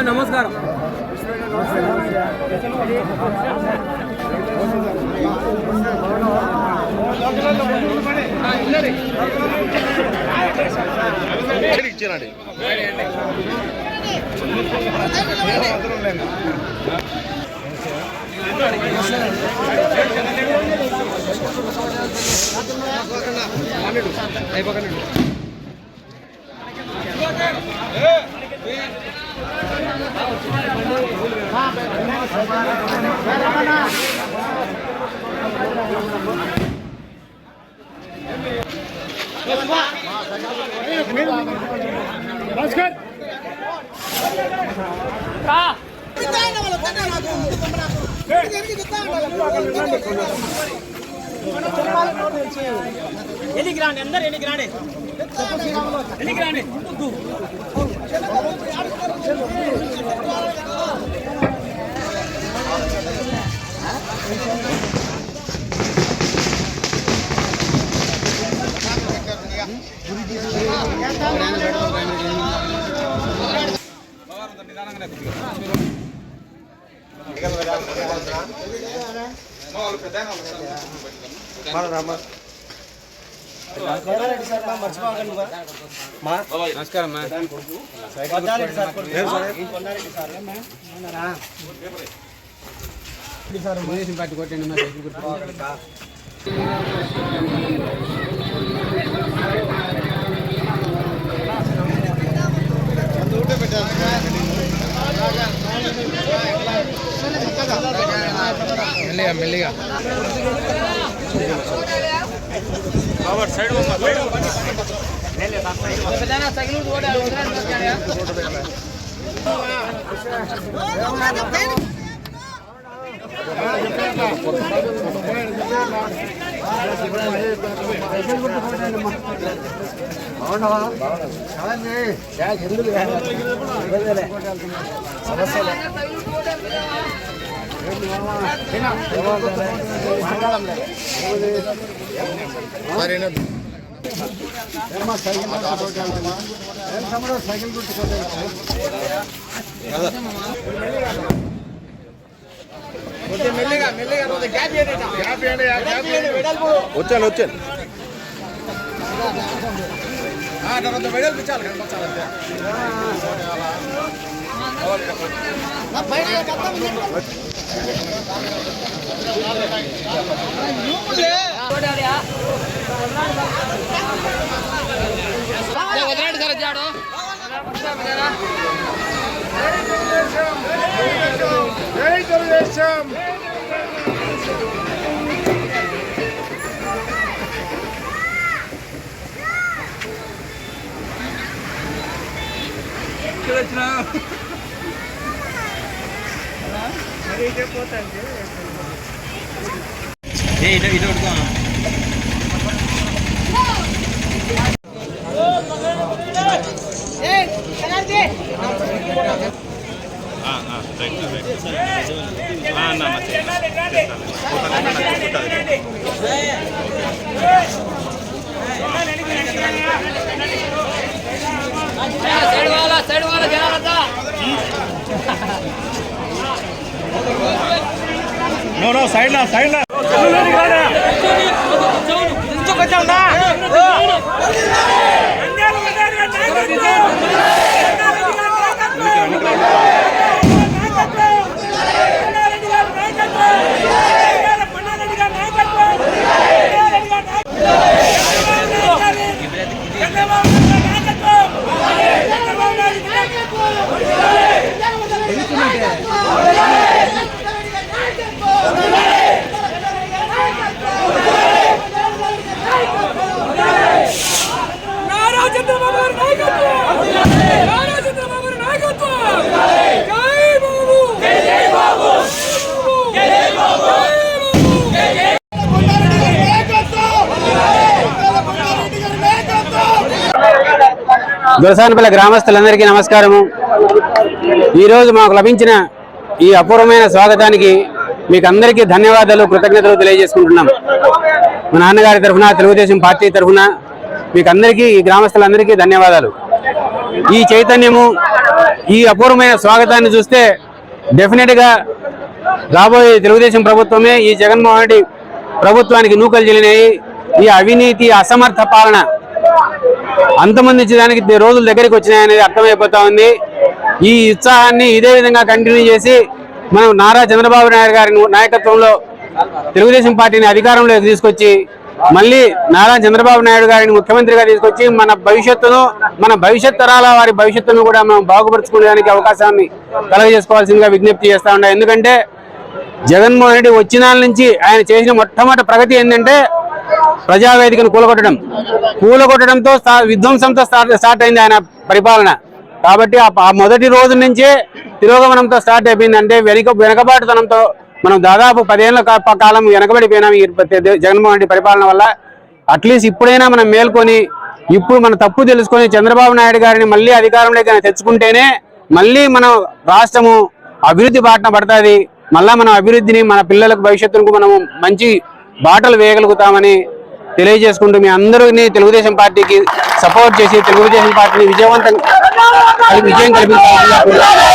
నమస్కారం. ఇచ్చానండి ఎన్నిగ్రాండి అందరు ఎన్నిగ్రాండి ఎన్నిగ్రాండి నమస్కారం. పార్టీ కొట్టండి. మెల్లిగా మెల్లిగా సైడ్ వచ్చాను వచ్చాను వెడల్పించాలి వదలండి సార్ జాడు జై తెలుగుదేశం. సైడ్ వాళ్ళ జనాలంతా నో సైడ్ నా దొరసానపల్లి గ్రామస్తులందరికీ నమస్కారము. ఈరోజు మాకు లభించిన ఈ అపూర్వమైన స్వాగతానికి మీకు అందరికీ ధన్యవాదాలు, కృతజ్ఞతలు తెలియజేసుకుంటున్నాం. మా నాన్నగారి తరఫున, తెలుగుదేశం పార్టీ తరఫున మీకు అందరికీ, ఈ గ్రామస్తులందరికీ ధన్యవాదాలు. ఈ చైతన్యము, ఈ అపూర్వమైన స్వాగతాన్ని చూస్తే డెఫినెట్గా రాబోయే తెలుగుదేశం ప్రభుత్వమే ఈ జగన్మోహన్ రెడ్డి ప్రభుత్వానికి నూకలు చెల్లినాయి. ఈ అవినీతి, అసమర్థ పాలన అంతమందించడానికి రోజుల దగ్గరికి వచ్చినాయనేది అర్థమైపోతా ఉంది. ఈ ఉత్సాహాన్ని ఇదే విధంగా కంటిన్యూ చేసి మనం నారా చంద్రబాబు నాయుడు గారి నాయకత్వంలో తెలుగుదేశం పార్టీని అధికారంలోకి తీసుకొచ్చి మళ్ళీ నారా చంద్రబాబు నాయుడు గారిని ముఖ్యమంత్రిగా తీసుకొచ్చి మన భవిష్యత్తును, మన భవిష్యత్ తరాల వారి భవిష్యత్తును కూడా మనం బాగుపరుచుకునేదానికి అవకాశాన్ని కలగజేసుకోవాల్సిందిగా విజ్ఞప్తి చేస్తా ఉన్నాం. ఎందుకంటే జగన్మోహన్ రెడ్డి వచ్చిన నుంచి ఆయన చేసిన మొట్టమొదటి ప్రగతి ఏంటంటే ప్రజావేదికను కూలగొట్టడంతో విధ్వంసంతో స్టార్ట్ అయింది ఆయన పరిపాలన. కాబట్టి ఆ మొదటి రోజు నుంచే తిరోగమనంతో స్టార్ట్ అయిపోయింది. అంటే వెనకబాటుతనంతో మనం దాదాపు 10 ఏళ్ల కాలం వెనకబడిపోయినాం ఈ జగన్మోహన్ రెడ్డి పరిపాలన వల్ల. అట్లీస్ట్ ఇప్పుడైనా మనం మేల్కొని, ఇప్పుడు మన తప్పు తెలుసుకొని చంద్రబాబు నాయుడు గారిని మళ్ళీ అధికారంలోకి తెచ్చుకుంటేనే మళ్ళీ మనం రాష్ట్రము అభివృద్ధి బాటన పడుతుంది. మళ్ళా మనం అభివృద్ధిని, మన పిల్లలకు భవిష్యత్తుకు మనము మంచి బాటలు వేయగలుగుతామని తెలియజేసుకుంటూ మీ అందరినీ తెలుగుదేశం పార్టీకి సపోర్ట్ చేసి తెలుగుదేశం పార్టీని విజయం కల్పించాలని